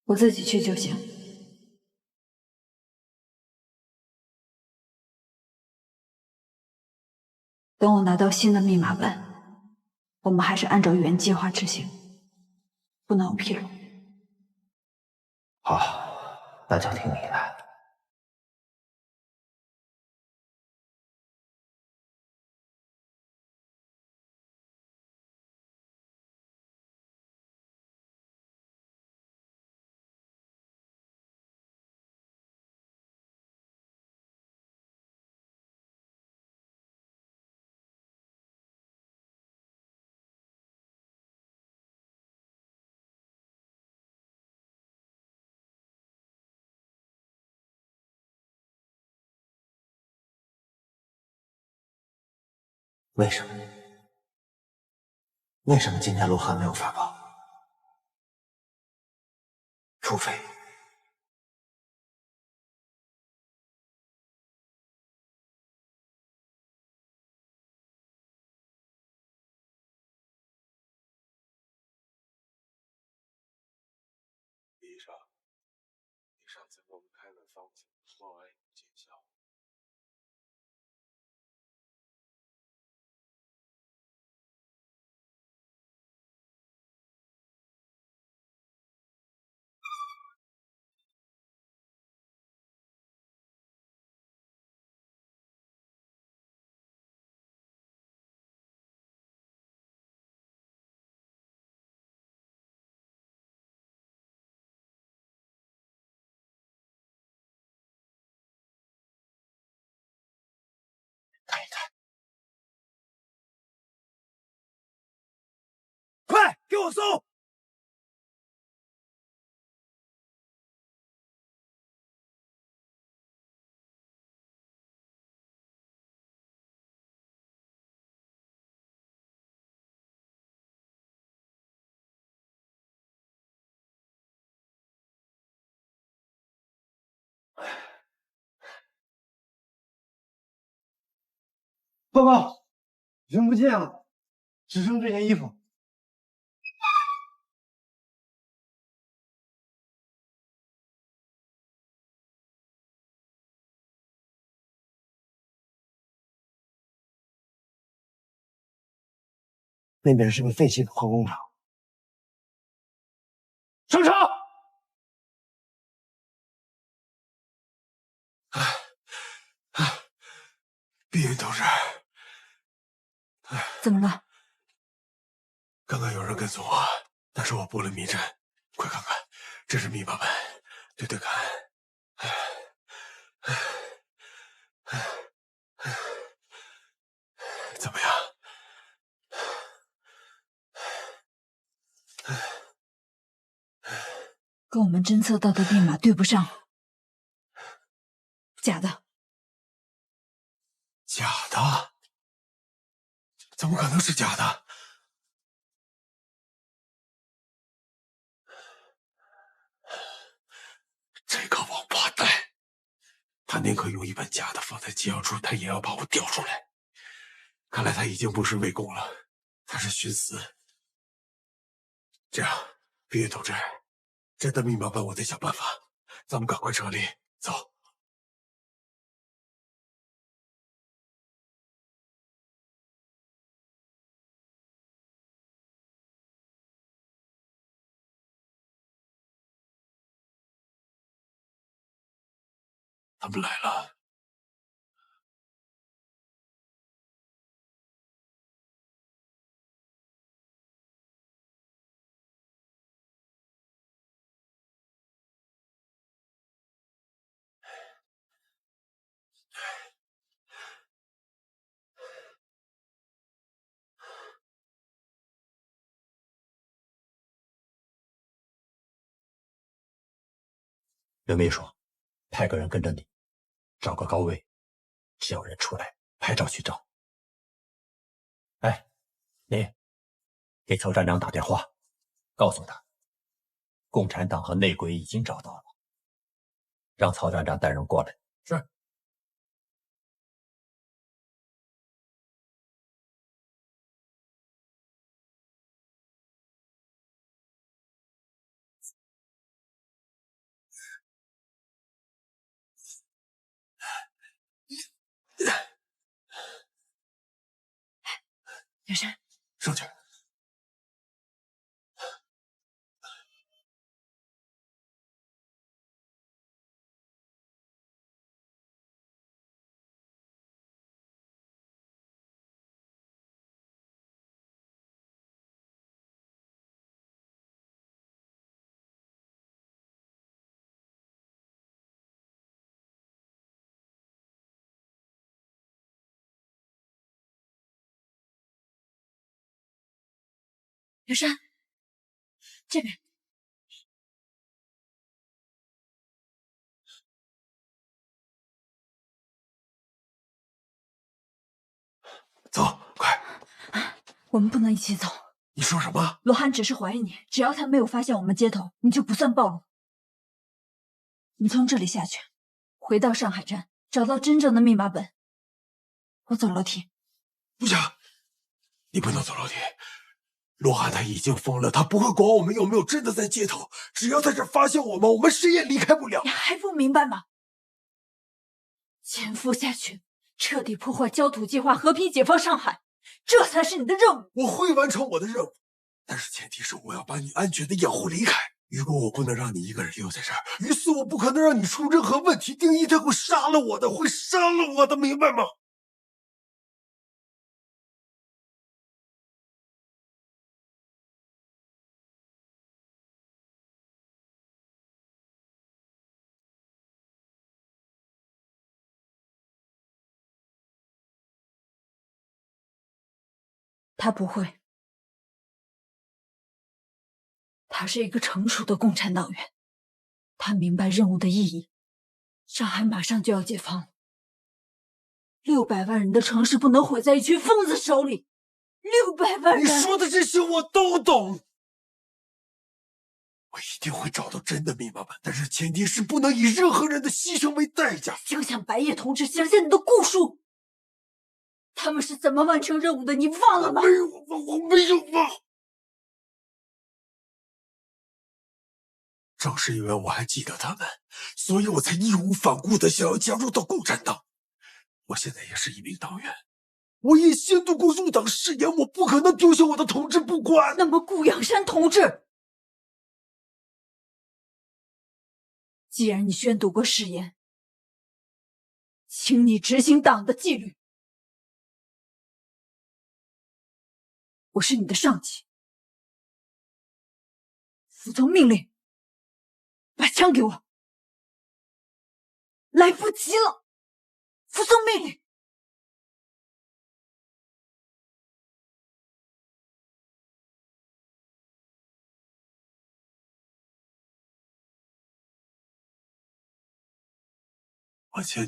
我自己去就行。等我拿到新的密码本，我们还是按照原计划执行，不能有纰漏。好，那就听你的。为什么？为什么今天鹿晗没有发报？除非李少，你上次给我们开的方子默哀见效。看一看，快给我搜！报告，人不见了，只剩这件衣服。那边是个废弃的化工厂。上车！碧云同志，怎么了？刚刚有人跟踪我，但是我布了密阵，快看看，这是密码本，对对看。怎么样？跟我们侦测到的密码对不上，假的。假的？怎么可能是假的？这个王八蛋，他宁可用一本假的放在机要处，他也要把我调出来。看来他已经不是魏公了，他是寻死。这样，毕业同志，真的密码本我得想办法，咱们赶快撤离，走。他们来了。袁秘书，派个人跟着你，找个高位，只要人出来，拍照取证。哎，你给曹站长打电话，告诉他，共产党和内鬼已经找到了，让曹站长带人过来。是。雪山，上去。雪山，这边。走，快！我们不能一起走。你说什么？罗涵只是怀疑你，只要他没有发现我们接头，你就不算暴露。你从这里下去，回到上海站，找到真正的密码本。我走楼梯。不行，你不能走楼梯。罗涵他已经疯了，他不会管我们有没有真的在接头，只要在这发现我们，我们谁也离开不了。你还不明白吗？潜伏下去，彻底破坏焦土计划，和平解放上海，这才是你的任务。我会完成我的任务，但是前提是我要把你安全的养护离开。如果我不能让你一个人留在这儿，于是我不可能让你出任何问题。丁一他会杀了我的，会杀了我的，明白吗？他不会，他是一个成熟的共产党员，他明白任务的意义。上海马上就要解放了，600万人的城市不能毁在一群疯子手里。600万人！你说的这些我都懂。我一定会找到真的密码本，但是前提是不能以任何人的牺牲为代价。想想白夜同志，想想你的顾叔，他们是怎么完成任务的？你忘了吗？没有忘，我没有忘。正是因为我还记得他们，所以我才义无反顾的想要加入到共产党。我现在也是一名党员，我也宣读过入党誓言，我不可能丢下我的同志不管。那么顾养山同志，既然你宣读过誓言，请你执行党的纪律。我是你的上级，服从命令。把枪给我！来不及了，服从命令。我坚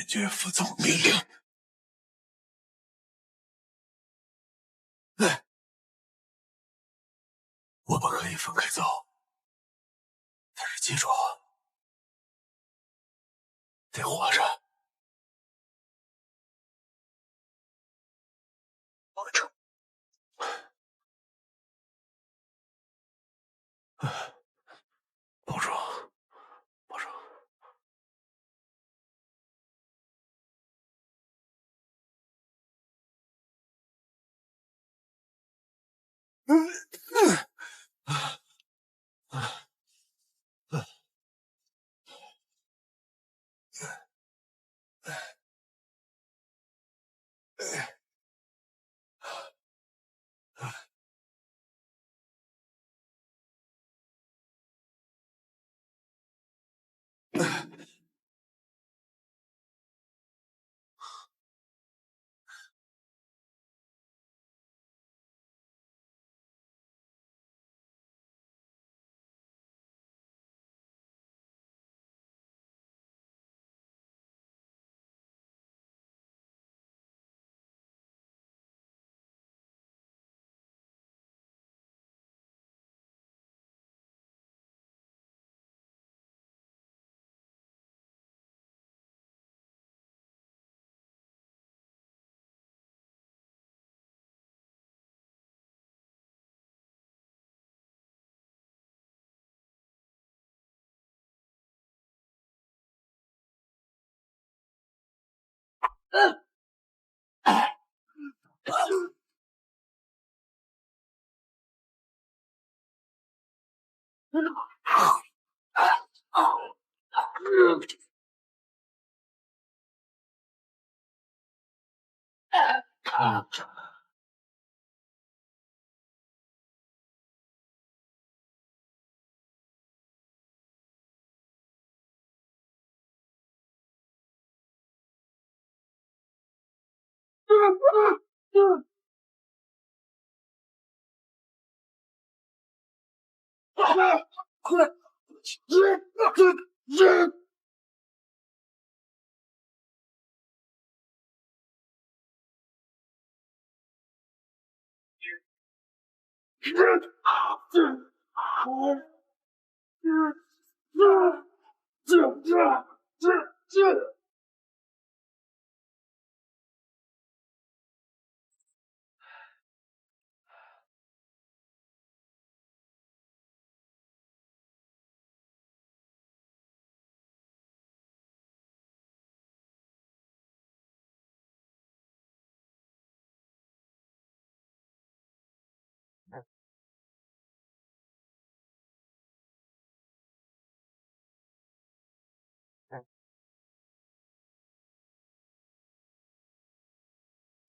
决服从命令。哎，我们可以分开走，但是记住，得活着。保重。保重，保重。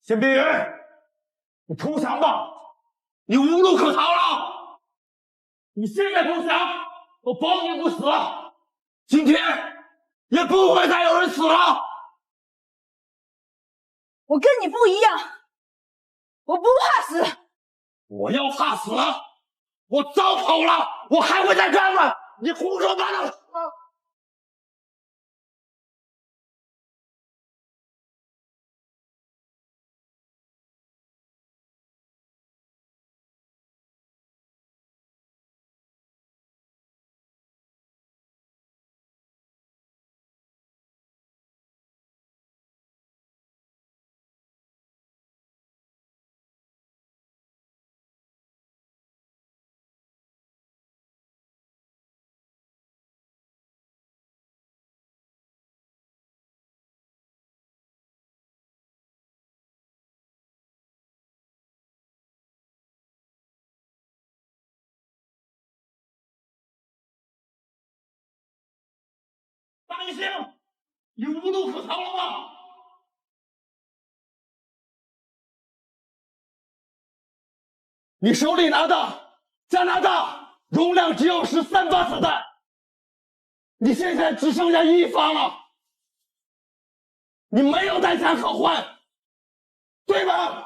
简碧云，你投降吧，你无路可逃了。你现在投降，我保你不死。今天也不会再有人死了。我跟你不一样，我不怕死。我要怕死，我早跑了，我还会再干吗？你胡说八道！大明星，你无路可逃了吗？你手里拿的加拿大容量只有13发子弹，你现在只剩下1发了，你没有弹夹可换，对吧？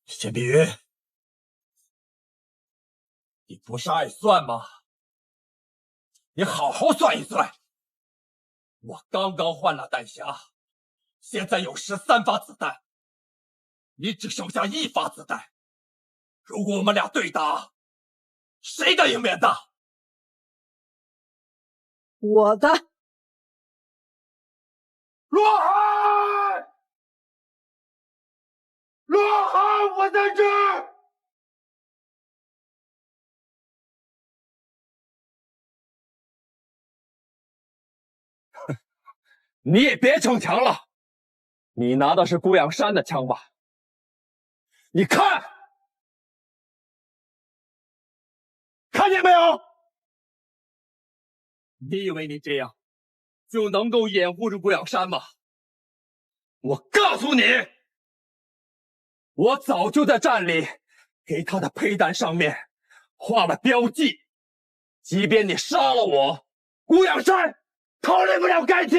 简碧云，你不是爱算吗？你好好算一算，我刚刚换了弹匣，现在有13发子弹，你只剩下1发子弹。如果我们俩对打，谁的赢面大？我的。罗涵，罗涵，我在这儿。你也别逞强了，你拿的是顾养山的枪吧？你看，看见没有？你以为你这样就能够掩护住顾养山吗？我告诉你，我早就在站里给他的配弹上面画了标记，即便你杀了我，顾养山逃离不了干系。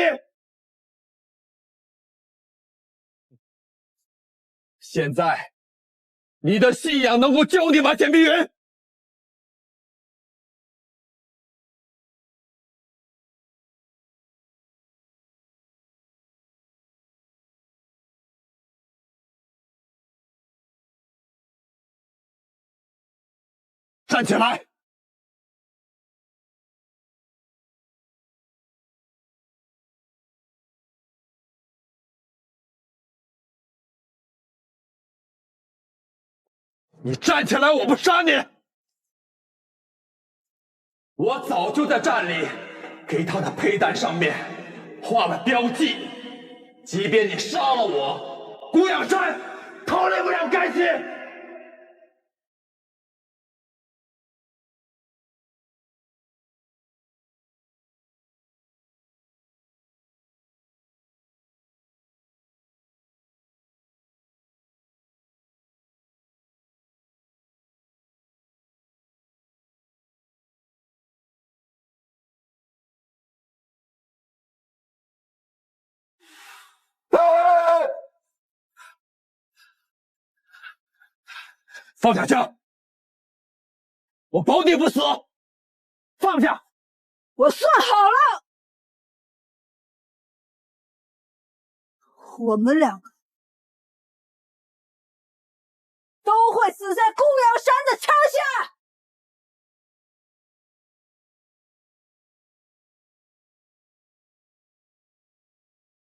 现在，你的信仰能够救你吗，简碧云？站起来！你站起来，我不杀你！我早就在站里给他的配弹上面画了标记，即便你杀了我，古养山逃离不了该死。放下枪！我保你不死！放下！我算好了，我们两个都会死在顾养山的枪下。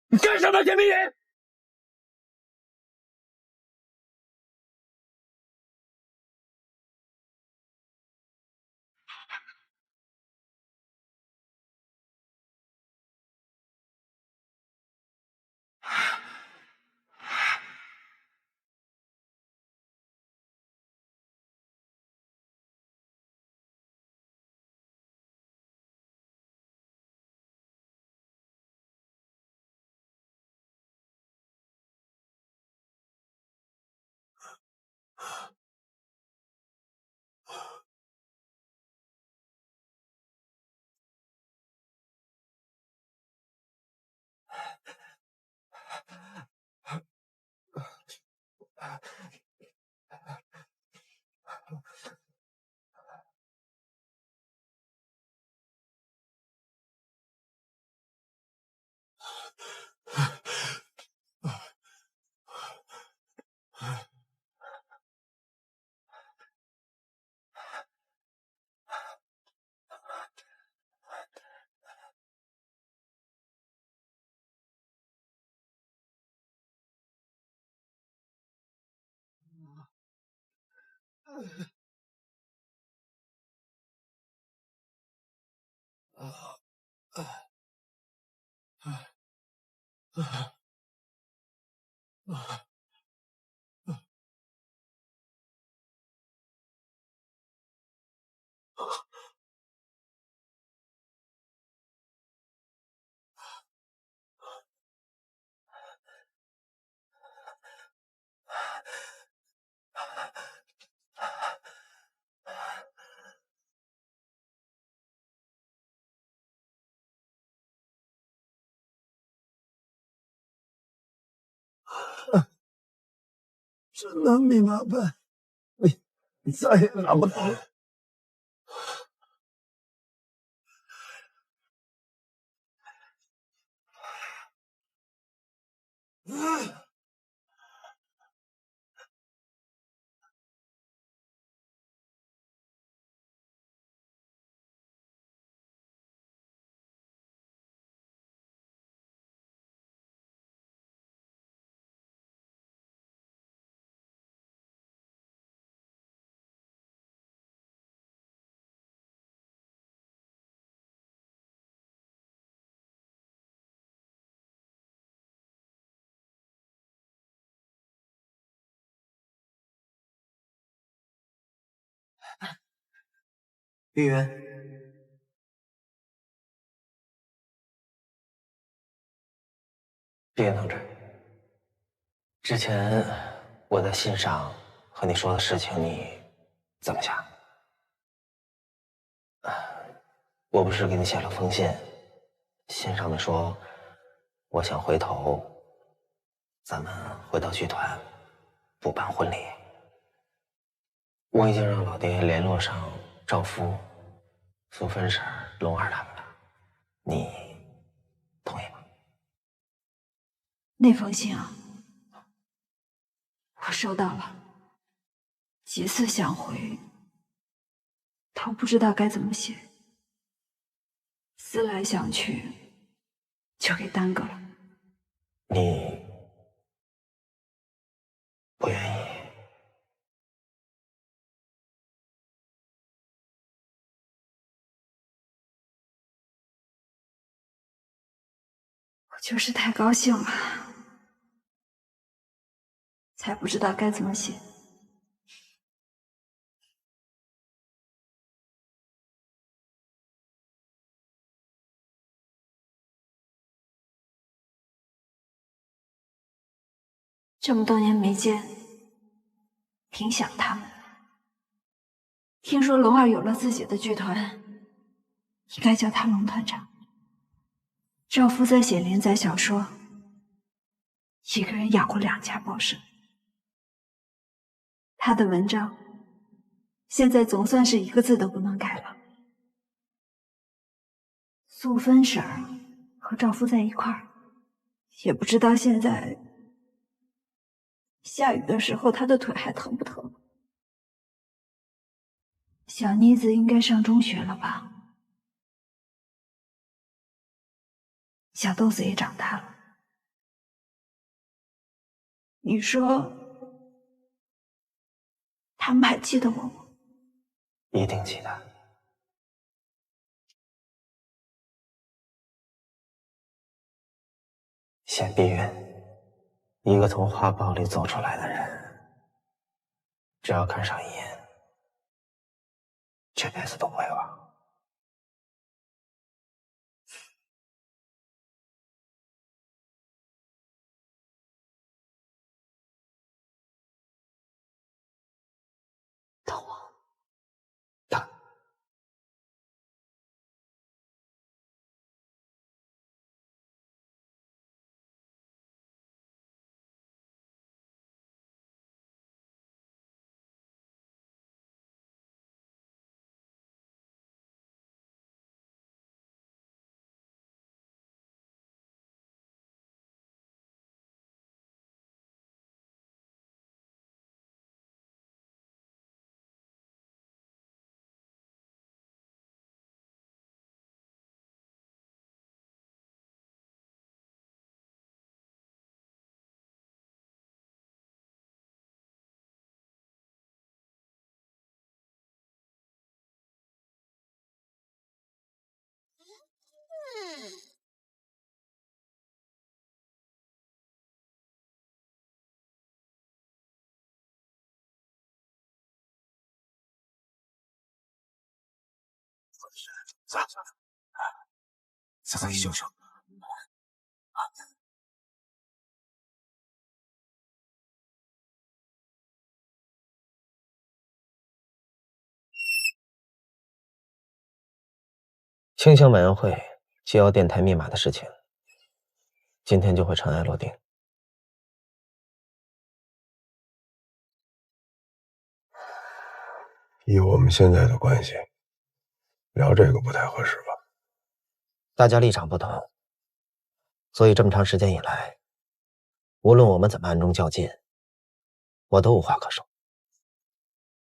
你干什么，简明云？这能密码本，你再也拿不到了。玉渊，毕云同志，之前我在信上和你说的事情，你怎么想？我不是给你写了封信，信上面说，我想回头，咱们回到剧团，补办婚礼。我已经让老爹联络上赵夫、苏芬婶、龙儿他们了，你同意吗？那封信啊，我收到了，几次想回，都不知道该怎么写，思来想去，就给耽搁了。你不愿意？我就是太高兴了，才不知道该怎么写。这么多年没见，挺想他们的。听说龙儿有了自己的剧团，应该叫他龙团长。赵夫在写连载小说，一个人养活2家报社。他的文章现在总算是一个字都不能改了。素芬婶儿和赵夫在一块儿，也不知道现在下雨的时候他的腿还疼不疼。小妮子应该上中学了吧？小豆子也长大了。你说他们还记得我吗？一定记得。谢碧云，一个从花苞里走出来的人，只要看上一眼，这辈子都不会忘。疼吗？疼。佐々木少将。清乡委员会接要电台密码的事情，今天就会尘埃落定。以我们现在的关系，聊这个不太合适吧？大家立场不同，所以这么长时间以来，无论我们怎么暗中较劲，我都无话可说。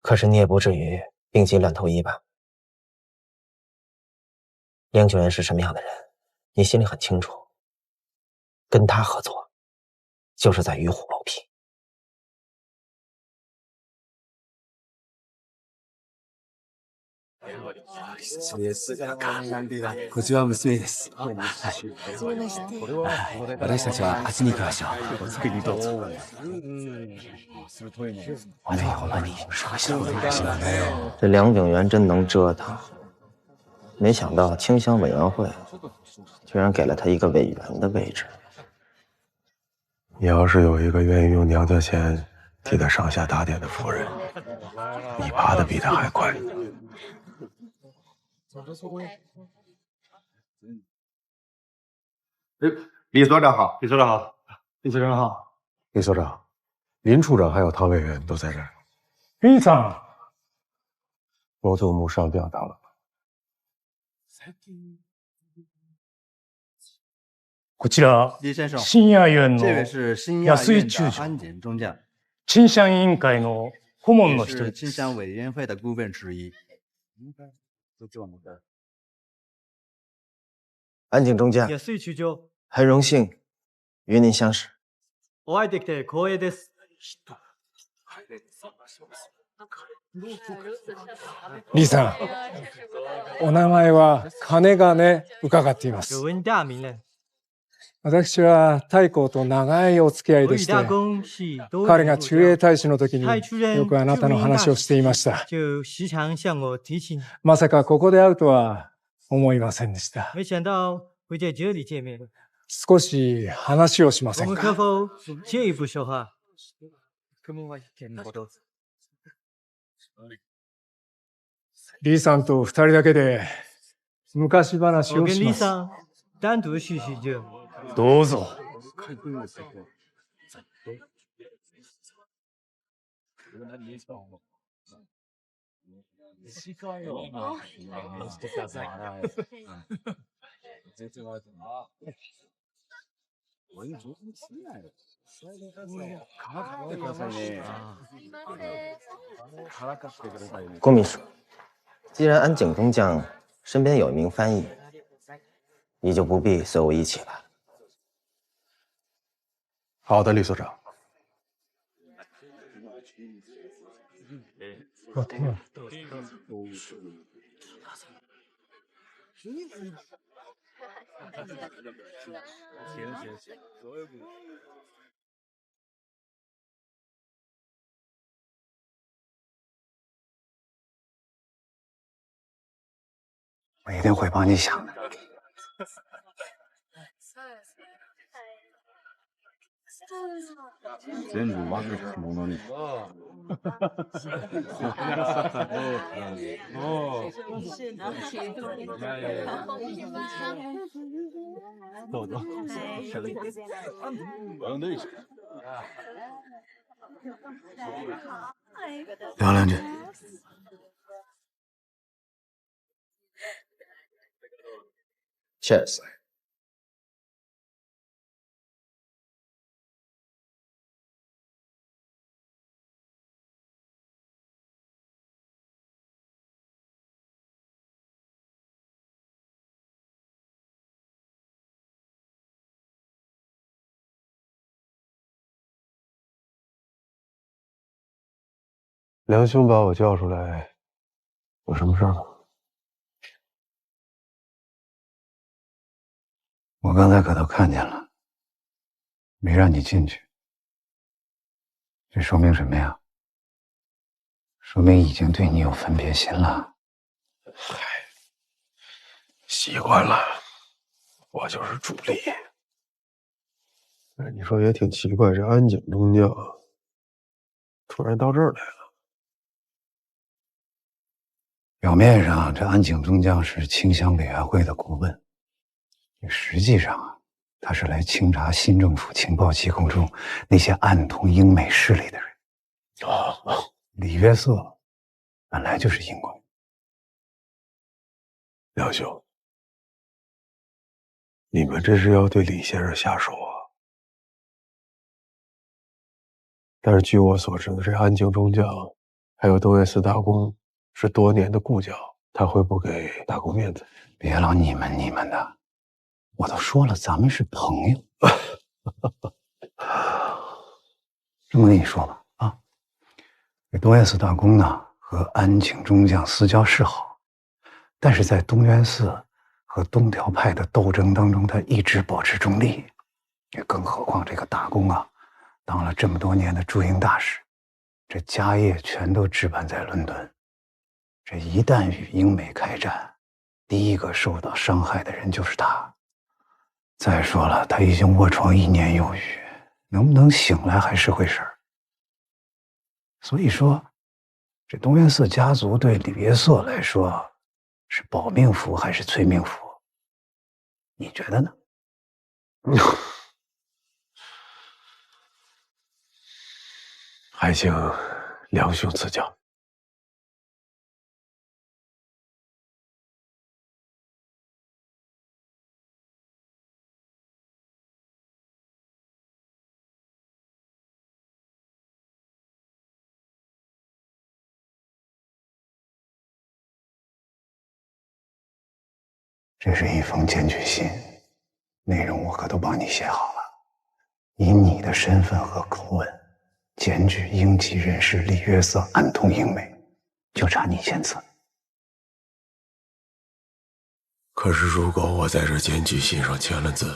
可是你也不至于病急乱投医吧？梁九元是什么样的人，你心里很清楚。跟他合作，就是在与虎谋皮。こちらは娘です。私たちはあっちに行きましょう。这梁景元真能折腾，没想到清乡委员会居然给了他一个委员的位置。你要是有一个愿意用娘家钱替他上下打点的夫人，你爬得比他还快。李所长好，李所长好，李所长好，李所长，林处长还有唐委员都在这儿。李さん，某总目上调到了吗？こちら李先生，新亚院の这位是新亚安井院中将、的安井中将，青山委員会の顧問の也一人です。是青山委员会的顾问之一。安井中将，安井中将、很荣幸与您相识。お会いできて光栄です。李さん、お名前は金がね伺っています。有文大名人，私は太閤と長いお付き合い我与でして、大公是多彼が年駐英大使の時に太初任よくあなたの話をしていました。就时常向我提起。まさかここで会うとは思いませんでした。没想到会在这里见面。少し話をしません我们可か？否进一步说话？李さんと二人だけで昔話我跟をします。李桑单独叙叙旧。どうぞ。郭秘书，既然安井中将身边有一名翻译，你就不必随我一起了。好的，李所长。我天啊！我一定会帮你想的。全部忘れたものに。どうぞ。聊两句。Cheers。梁兄把我叫出来，有什么事吗？我刚才可都看见了，没让你进去，这说明什么呀？说明已经对你有分别心了。嗨，习惯了，我就是主力。哎，你说也挺奇怪，这安井中将突然到这儿来了。表面上，这安井中将是清乡委员会的顾问，实际上啊，他是来清查新政府情报机构中那些暗通英美势力的人。李约瑟本来就是英国人。梁兄，你们这是要对李先生下手啊？但是据我所知的，这安井中将还有东岳寺大公是多年的故交，他会不给大公面子？别老你们的，我都说了，咱们是朋友。这么跟你说吧，啊，这东岳寺大公呢和安井中将私交是好，但是在东岳寺和东条派的斗争当中，他一直保持中立。更何况这个大公啊，当了这么多年的驻英大使，这家业全都置办在伦敦。这一旦与英美开战，第一个受到伤害的人就是他。再说了，他已经卧床1年有余，能不能醒来还是回事儿。所以说，这东岳寺家族对李约瑟来说是保命符还是催命符？你觉得呢？还请梁兄赐教。这是一封检举信，内容我可都帮你写好了。以你的身份和口吻，检举英籍人士李约瑟暗通英美，就差你签字。可是如果我在这检举信上签了字，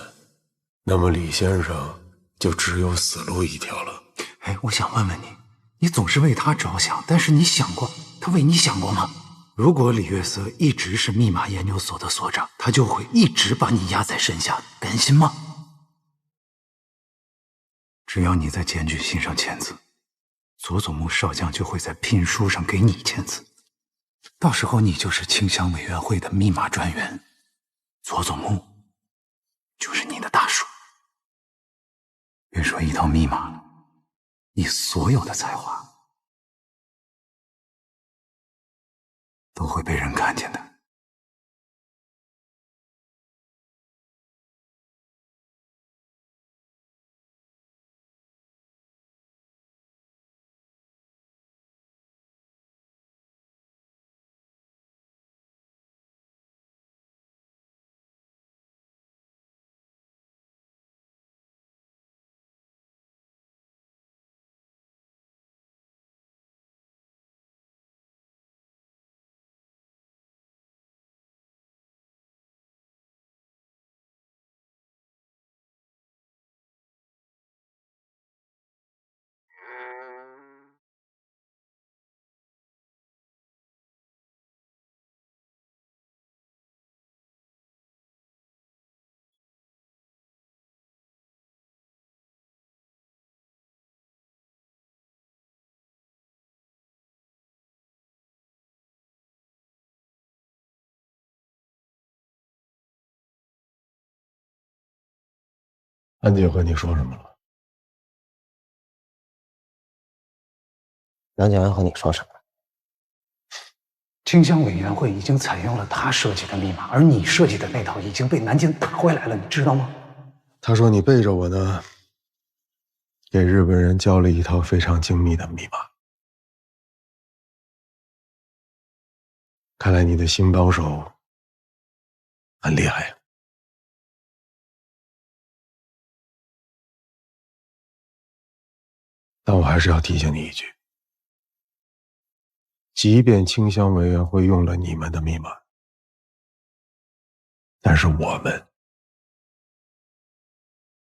那么李先生就只有死路一条了。哎，我想问问你，你总是为他着想，但是你想过他为你想过吗？如果李月色一直是密码研究所的所长，他就会一直把你压在身下，甘心吗？只要你在检举信上签字，佐佐木少将就会在聘书上给你签字，到时候你就是清乡委员会的密码专员，佐佐木就是你的大叔。别说一套密码了，你所有的才华都会被人看见的。安姐和你说什么了？杨景安和你说什么？清乡委员会已经采用了他设计的密码，而你设计的那套已经被南京打回来了，你知道吗？他说你背着我呢，给日本人交了一套非常精密的密码。看来你的新帮手很厉害呀。但我还是要提醒你一句，即便清乡委员会用了你们的密码，但是我们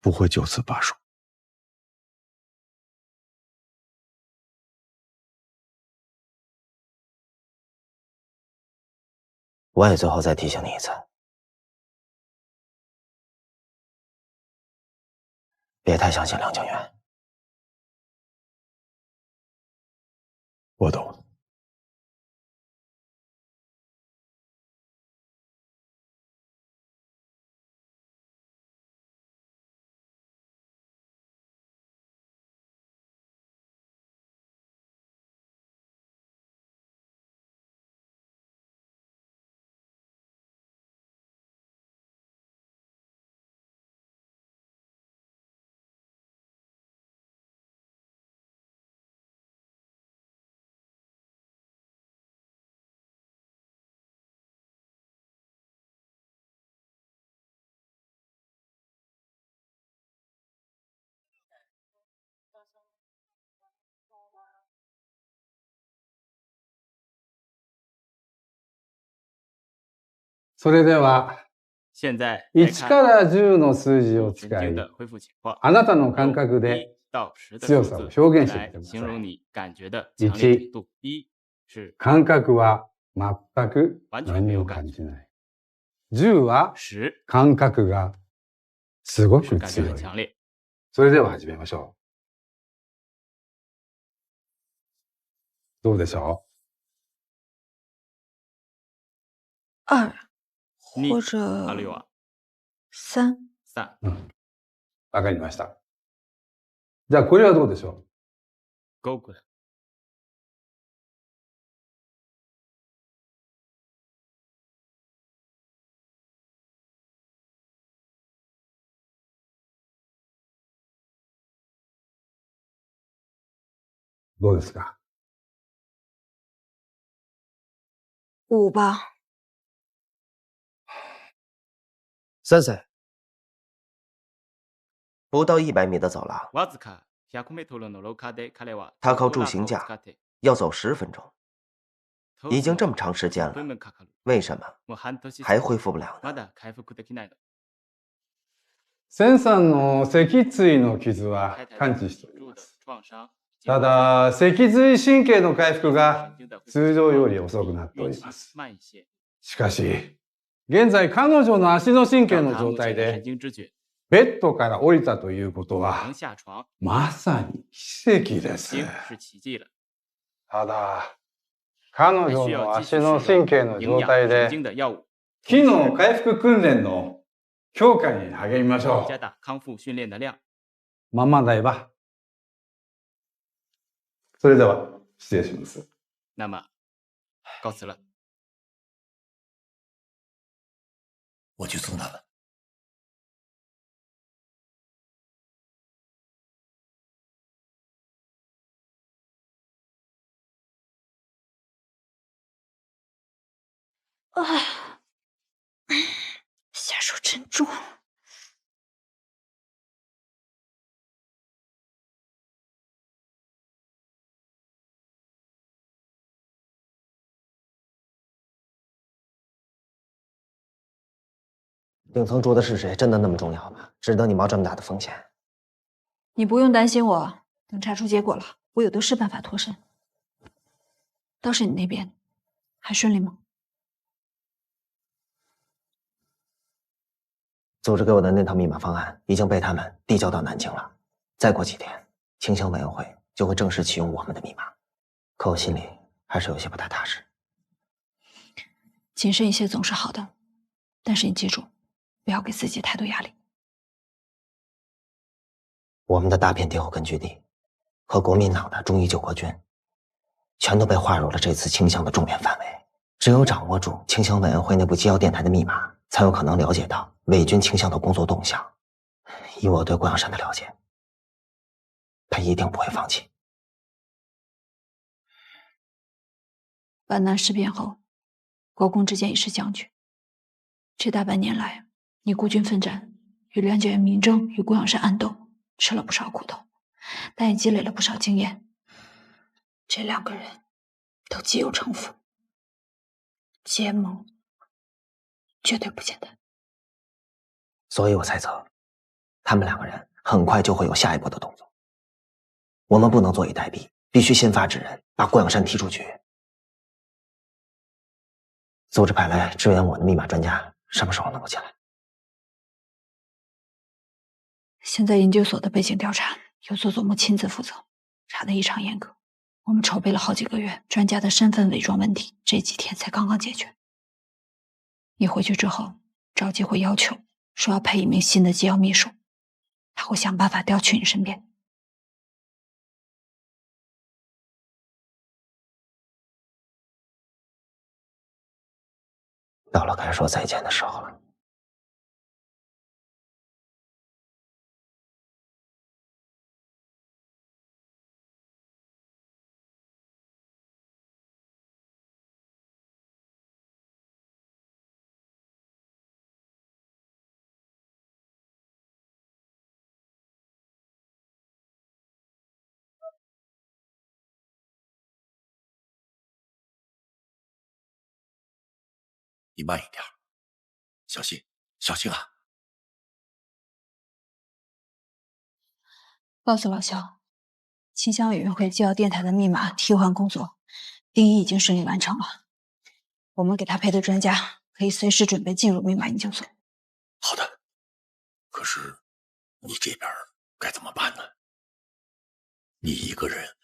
不会就此罢手。我也最后再提醒你一次，别太相信梁景元。我懂。それでは、现在1から10の数字を使い、的恢复情况。あなたの感覚で1到10的強さを表現してみてくだ来形さい。容你感觉的强烈程度。1是感覚は全く完全何も没有感觉。感じない。10は10感覚がすごく感觉強い。很強烈。それでは始めましょう。どうでしょ22或者あるいは3。3。わかりました。じゃあこれはどうでしょ5くらい。う？どうですか5吧。森森，不到100米的走廊，わずか100メートルの廊下で彼は他靠助行架要走10分钟，已经这么长时间了，为什么还恢复不了呢？千さんの脊椎の傷は完治しております。ただ、脊髄神経の回復が通常より遅くなっております。しかし、現在彼女の足の神経の状態で、ベッドから降りたということは、まさに奇跡です。ただ、彼女の足の神経の状態で、機能回復訓練の強化に励みましょう。まんまだいば。それでは、失礼します。那么，告辞了。我去送他们。啊，下手真重。顶层住的是谁？真的那么重要吗？值得你冒这么大的风险？你不用担心我，等查出结果了，我有的是办法脱身。倒是你那边，还顺利吗？组织给我的那套密码方案已经被他们递交到南京了。再过几天，清乡委员会就会正式启用我们的密码。可我心里还是有些不太踏实。谨慎一些总是好的，但是你记住，不要给自己太多压力。我们的大片敌后根据地和国民党的忠义救国军，全都被划入了这次清乡的重点范围。只有掌握住清乡委员会内部机要电台的密码，才有可能了解到伪军清乡的工作动向。以我对郭阳山的了解，他一定不会放弃。皖南事变后，国共之间已是僵局。这大半年来，你孤军奋战，与梁家园明争，与郭阳山暗斗，吃了不少苦头，但也积累了不少经验。这两个人都极有城府，结盟绝对不简单。所以我猜测，他们两个人很快就会有下一步的动作。我们不能坐以待毙，必须先发制人，把郭阳山踢出局。组织派来支援我的密码专家，什么时候能够进来？现在研究所的背景调查由佐佐木亲自负责，查得异常严格。我们筹备了好几个月，专家的身份伪装问题这几天才刚刚解决。你回去之后，赵姬会要求说要配一名新的机要秘书，他会想办法调去你身边。到了该说再见的时候了。你慢一点，小心，小心啊！告诉老肖，清乡委员会机要电台的密码替换工作，丁一已经顺利完成了。我们给他配的专家可以随时准备进入密码研究所。好的，可是你这边该怎么办呢？你一个人。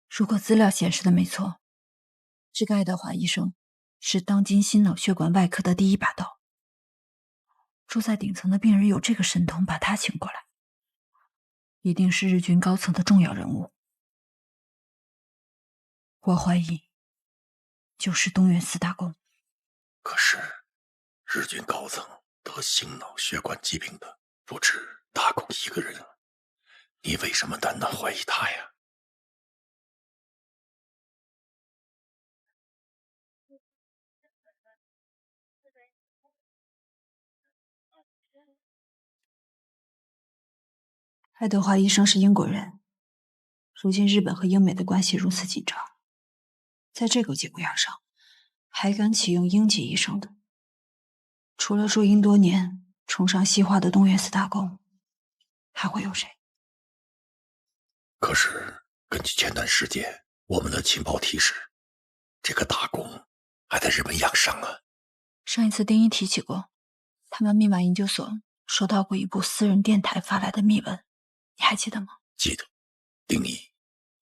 如果资料显示的没错，这个爱德华医生是当今心脑血管外科的第一把刀。住在顶层的病人有这个神通把他请过来，一定是日军高层的重要人物。我怀疑就是东原四大公。可是日军高层得心脑血管疾病的不止大公一个人，你为什么单单怀疑他呀？爱德华医生是英国人，如今日本和英美的关系如此紧张，在这个节骨眼上，还敢启用英籍医生的，除了驻英多年、崇尚西化的东院寺大公，还会有谁？可是根据前段时间我们的情报提示，这个大公还在日本养伤啊。上一次丁一提起过，他们密码研究所收到过一部私人电台发来的密文，你还记得吗？记得，丁一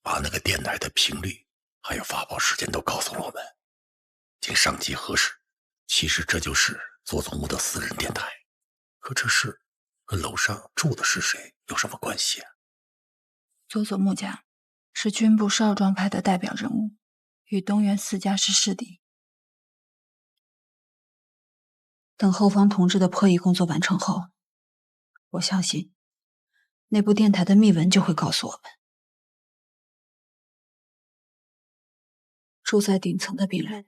把那个电台的频率还有发报时间都告诉了我们。经上级核实，其实这就是佐佐木的私人电台。可这事和楼上住的是谁有什么关系啊？佐佐木家是军部少壮派的代表人物，与东原四家是势敌。等后方同志的破译工作完成后，我相信那部电台的密文就会告诉我们，住在顶层的病人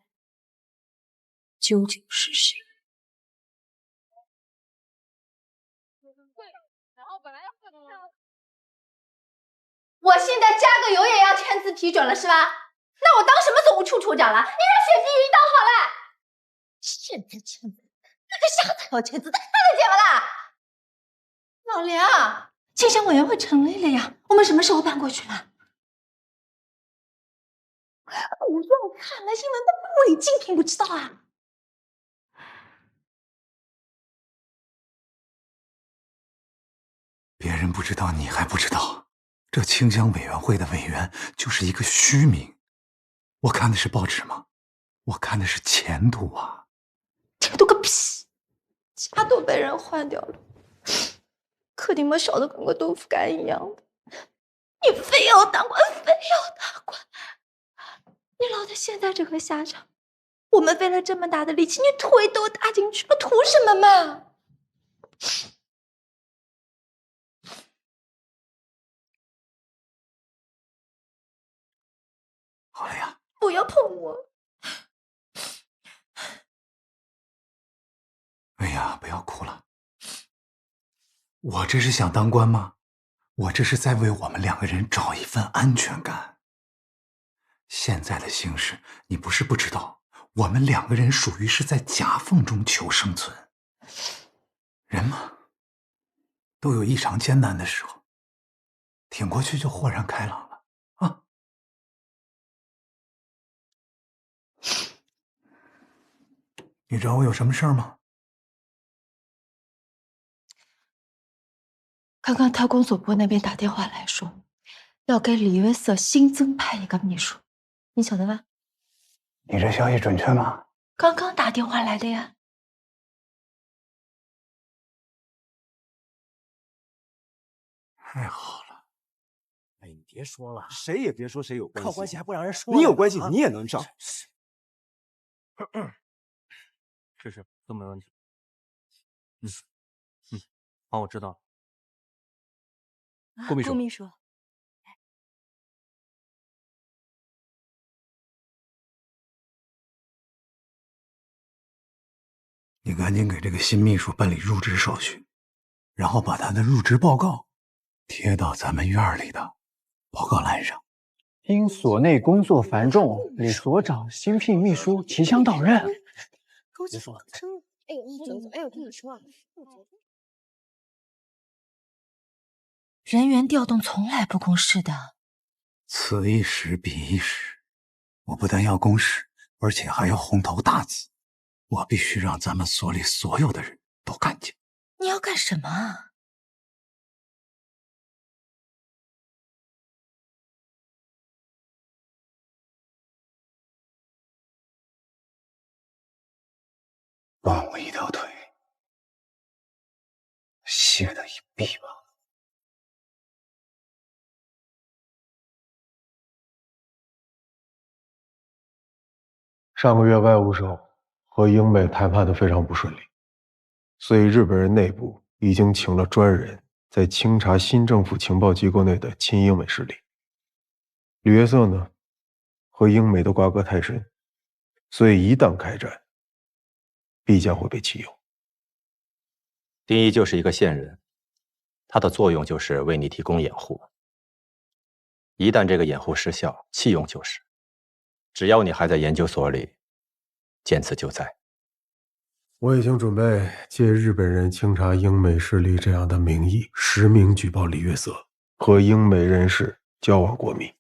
究竟是谁。我现在加个油也要签字批准了是吧？那我当什么总务处处长了？你让雪霁晕倒好了。现在签字，那个瞎子要签字，那能解不啦？老梁，竞选委员会成立了呀，我们什么时候搬过去了？我说我看了新闻，那违禁品不知道啊？别人不知道，你还不知道。这清乡委员会的委员就是一个虚名。我看的是报纸吗？我看的是前途啊！前途个屁！家都被人换掉了，客厅门少的跟个豆腐干一样的。你非要当官，非要当官，你落得现在这个下场，我们费了这么大的力气，你腿都搭进去了，图什么嘛？好了呀，不要碰我！哎呀，不要哭了。我这是想当官吗？我这是在为我们两个人找一份安全感。现在的形势，你不是不知道，我们两个人属于是在夹缝中求生存。人嘛，都有异常艰难的时候，挺过去就豁然开朗了啊！你找我有什么事儿吗？刚刚特工所部那边打电话来说，要给李约瑟新增派一个秘书，你晓得吧？你这消息准确吗？刚刚打电话来的呀。太好了！哎，你别说了，谁也别说谁有关系，靠关系还不让人说。你有关系，你也能上。是都没问题。好，我知道了。顾秘书，顾秘书，你赶紧给这个新秘书办理入职手续，然后把他的入职报告贴到咱们院里的报告栏上。因所内工作繁重，李所长新聘秘书即将到任。别说了，哎呦，我跟你说啊，人员调动从来不公示的。此一时彼一时，我不但要公示，而且还要红头大字。我必须让咱们所里所有的人都看见。你要干什么啊？断我一条腿，谢他一臂吧。上个月外务省和英美谈判的非常不顺利，所以日本人内部已经请了专人在清查新政府情报机构内的亲英美势力。李约瑟呢，和英美的瓜葛太深，所以一旦开战，必将会被弃用。丁一就是一个线人，它的作用就是为你提供掩护。一旦这个掩护失效，弃用就是。只要你还在研究所里，剑刺就在。我已经准备借日本人清查英美势力这样的名义，实名举报李约瑟和英美人士交往过密。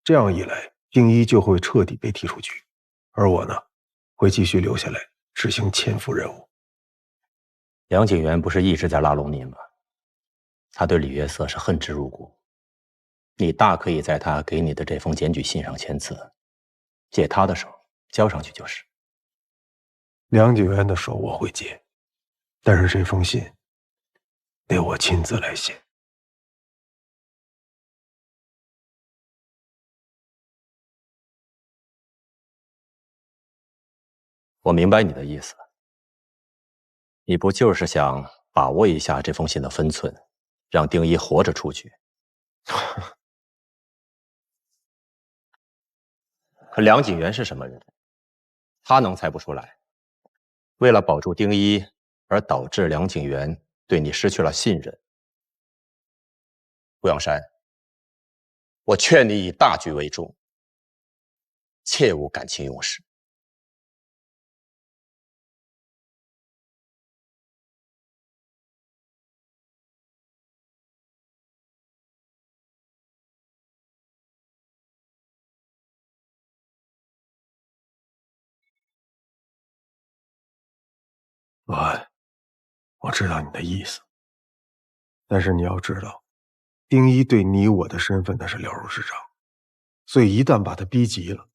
这样一来，丁一就会彻底被踢出局，而我呢，会继续留下来执行潜伏任务。梁景元不是一直在拉拢你吗？他对李约瑟是恨之入骨。你大可以在他给你的这封检举信上签字，借他的手交上去就是。梁景元的手我会借，但是这封信得我亲自来写。我明白你的意思，你不就是想把握一下这封信的分寸，让丁一活着出局？可梁景元是什么人？他能猜不出来？为了保住丁一，而导致梁景元对你失去了信任。顾阳山，我劝你以大局为重，切勿感情用事。罗安，我知道你的意思，但是你要知道，丁一对你我的身份那是了如指掌，所以一旦把他逼急了，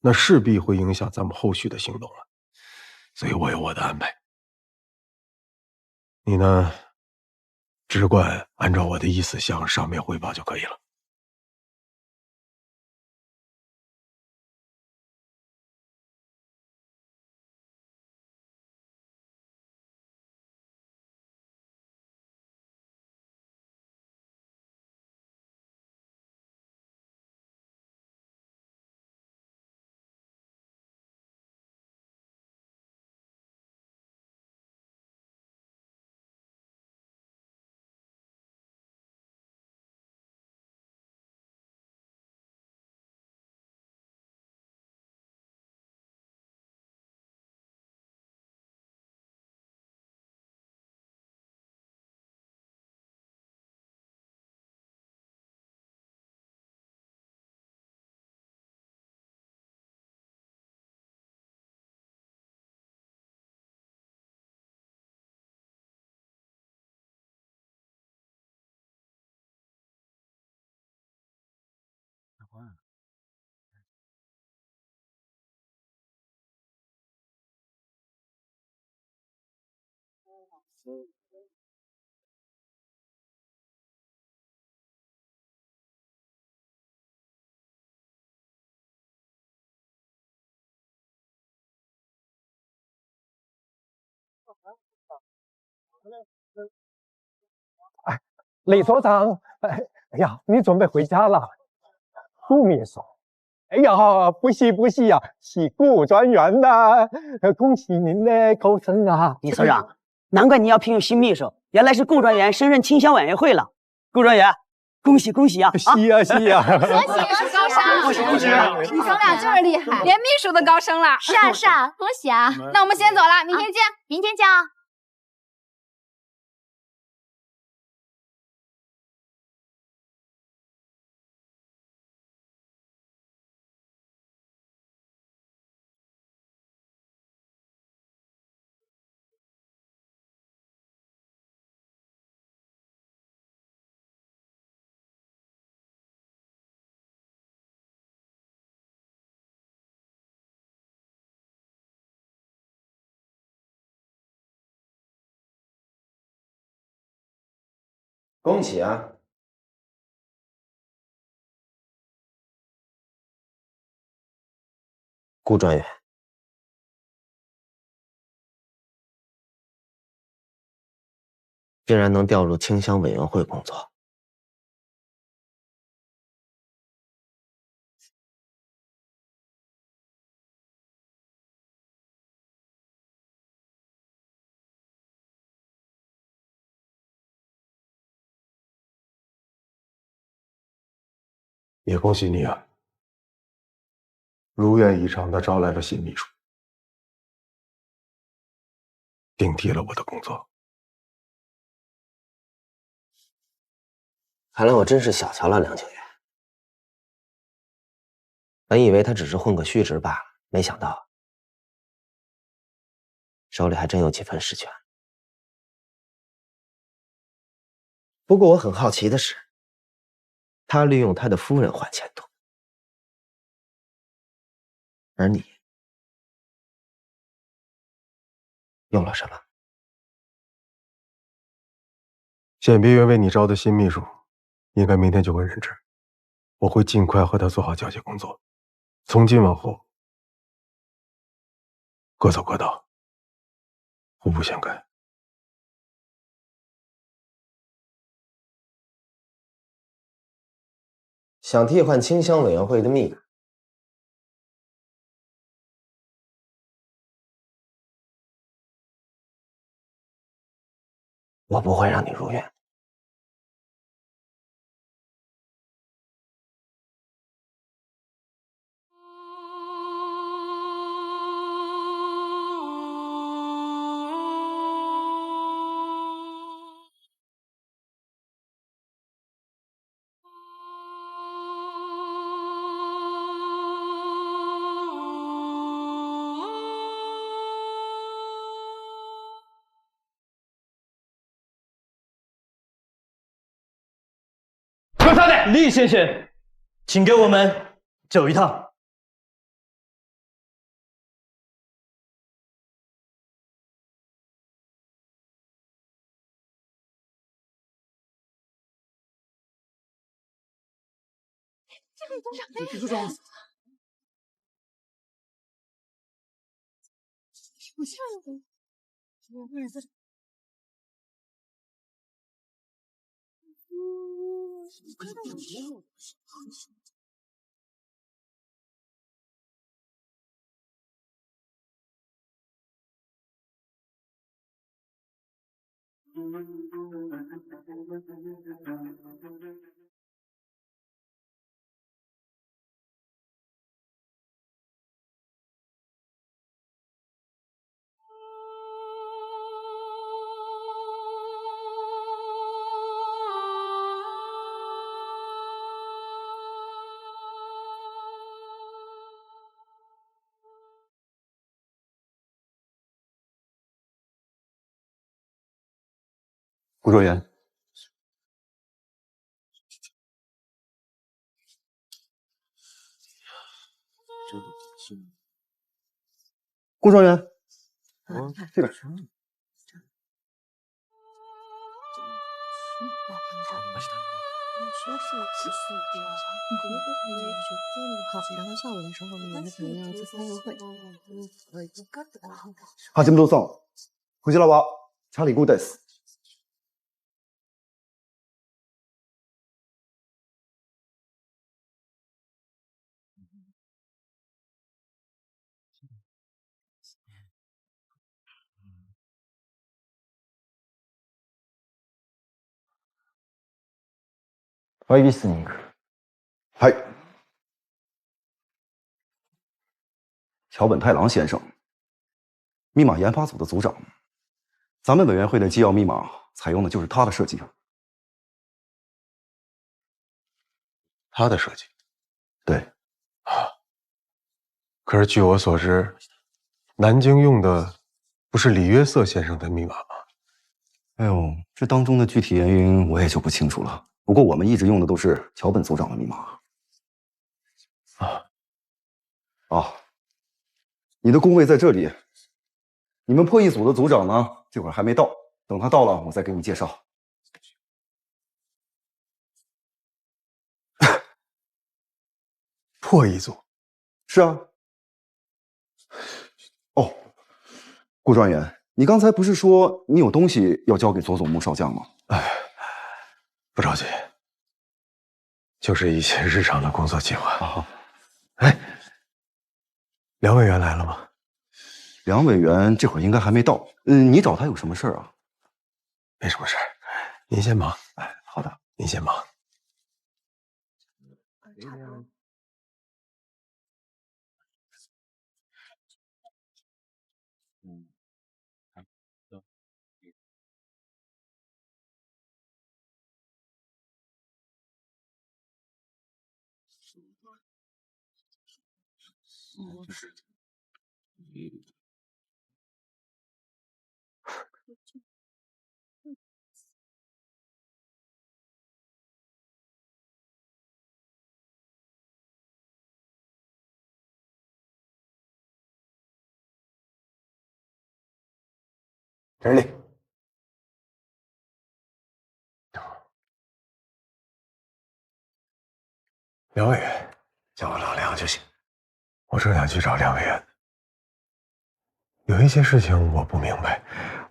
那势必会影响咱们后续的行动了。所以我有我的安排，你呢，只管按照我的意思向上面汇报就可以了。哎，李所长，哎呀，你准备回家了？顾秘书，哎呀，不是不是呀，是顾专员呐！恭喜您的高升啊！李所长，难怪你要聘用新秘书，原来是顾专员升任清乡委员会了。顾专员，恭喜恭喜啊！是呀是呀，恭喜是高升，恭喜恭喜！你咱俩就是厉害，连秘书都高升了。是啊是啊，恭喜啊！那我们先走了，明天见。明天见啊！恭喜啊！顾专员，竟然能调入清乡委员会工作。也恭喜你啊，如愿以偿的招来了新秘书，顶替了我的工作。看来我真是小瞧了梁景元。本以为他只是混个虚职罢了，没想到手里还真有几分实权。不过我很好奇的是，他利用他的夫人换前途，而你用了什么？县别院为你招的新秘书，应该明天就会任职，我会尽快和他做好交接工作。从今往后，各走各道，互不相干。想替换清乡委员会的密码，我不会让你如愿。快快的，厉先生，请跟我们走一趟。组长，不像的，为什么？顾卓元，顾状元，这边。はじめどうさん、こちらはチャーリー5です。会議室に行く。はい。桥本太郎先生，密码研发组的组长，咱们委员会的机要密码采用的就是他的设计。他的设计？对。啊。可是据我所知，南京用的不是李约瑟先生的密码吗？哎呦，这当中的具体原因我也就不清楚了。不过我们一直用的都是桥本组长的密码。啊，你的工位在这里。你们破译组的组长呢，这会儿还没到，等他到了，我再给你介绍。破译组？是啊。哦，顾状元，你刚才不是说你有东西要交给佐佐木少将吗？哎，不着急，就是一些日常的工作计划。啊，哎，梁委员来了吗？梁委员这会儿应该还没到。你找他有什么事儿啊？没什么事儿，您先忙。哎，好的，您先忙。差不多。这里。梁委员，叫我老梁就行。我正想去找梁委员，有一些事情我不明白，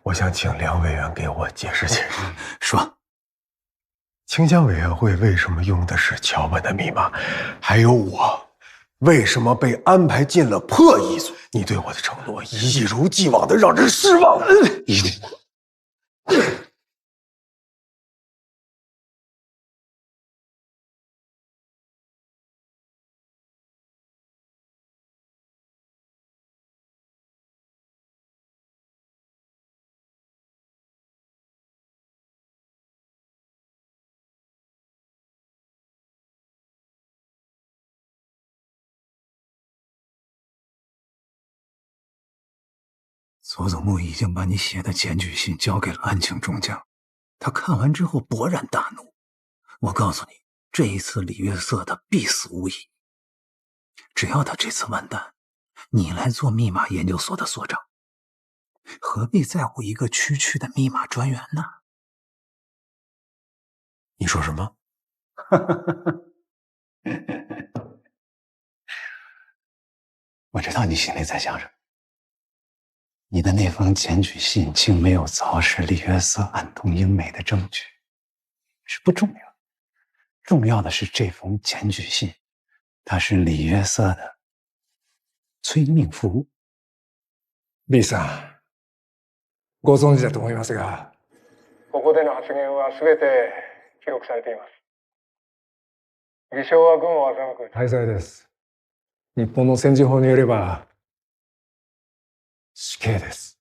我想请梁委员给我解释解释。说，清乡委员会为什么用的是桥本的密码？还有我为什么被安排进了破译组？你对我的承诺一如既往的让人失望。一定。佐佐木已经把你写的检举信交给了安庆中将，他看完之后勃然大怒。我告诉你，这一次李月色他必死无疑。只要他这次完蛋，你来做密码研究所的所长，何必在乎一个区区的密码专员呢？你说什么？我知道你心里在想什么。你的那封检举信竟没有凿实李月色暗通英美的证据，是不重要。重要的是这封检举信，它是李月色的催命符。B さん、ご存知だと思いますが、ここでの発言は全て記録されています。偽証は軍を欺く大罪です。日本の戦時法によれば死刑です。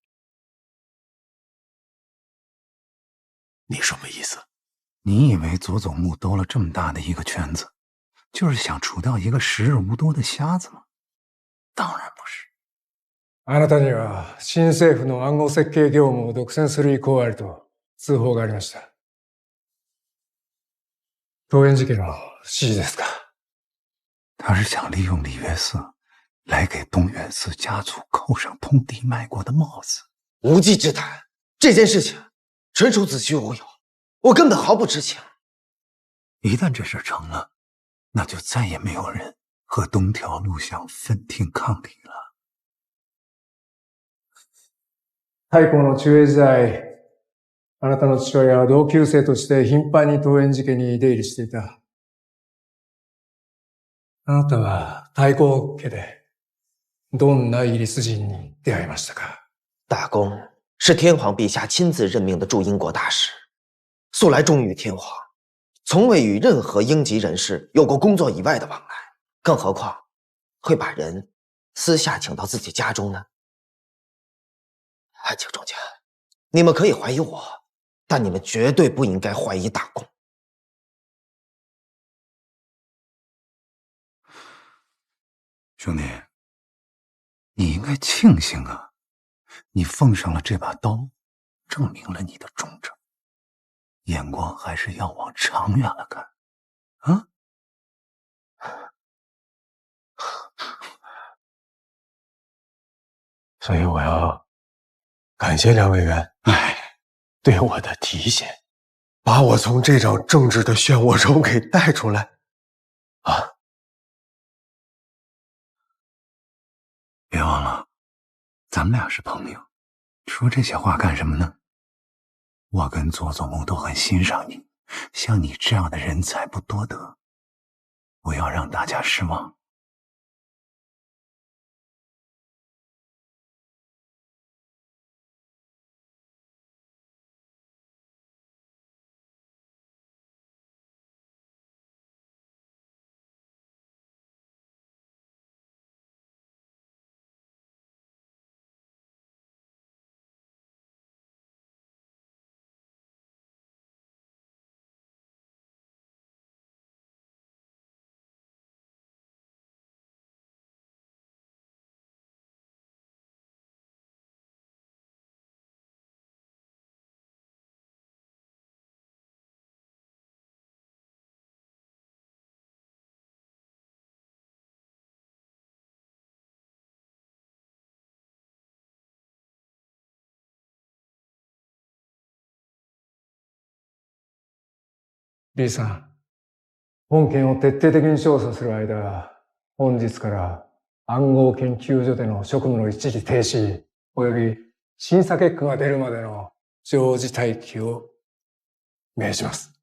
你什么意思？你以为佐佐木兜了这么大的一个圈子，就是想除掉一个时日无多的瞎子吗？当然不是。あなたには新政府の暗号設計業務を独占する意向があると通報がありました。桃園事件の指示ですか？他是想利用李月色来给东园寺家族扣上通敌卖国的帽子。无稽之谈，这件事情纯属子虚乌有，我根本毫不知情。一旦这事成了，那就再也没有人和东条路相分庭抗礼了。太閤の中英時代、あなたの父親は同級生として頻繁に桃園寺家に出入りしていた。あなたは太閤家でどんなイギリス人に出会いましたか？大公是天皇陛下亲自任命的驻英国大使，素来忠于天皇，从未与任何英籍人士有过工作以外的往来，更何况会把人私下请到自己家中呢？安庆中将，你们可以怀疑我，但你们绝对不应该怀疑大公。兄弟，你应该庆幸啊！你奉上了这把刀，证明了你的忠诚。眼光还是要往长远了看，啊！所以我要感谢梁委员，对我的提醒，把我从这场政治的漩涡中给带出来。啊！别忘了，咱们俩是朋友，说这些话干什么呢？我跟佐佐木都很欣赏你，像你这样的人才不多得，不要让大家失望。B さん、本件を徹底的に調査する間、本日から暗号研究所での職務の一時停止、および審査結果が出るまでの常時待機を命じます。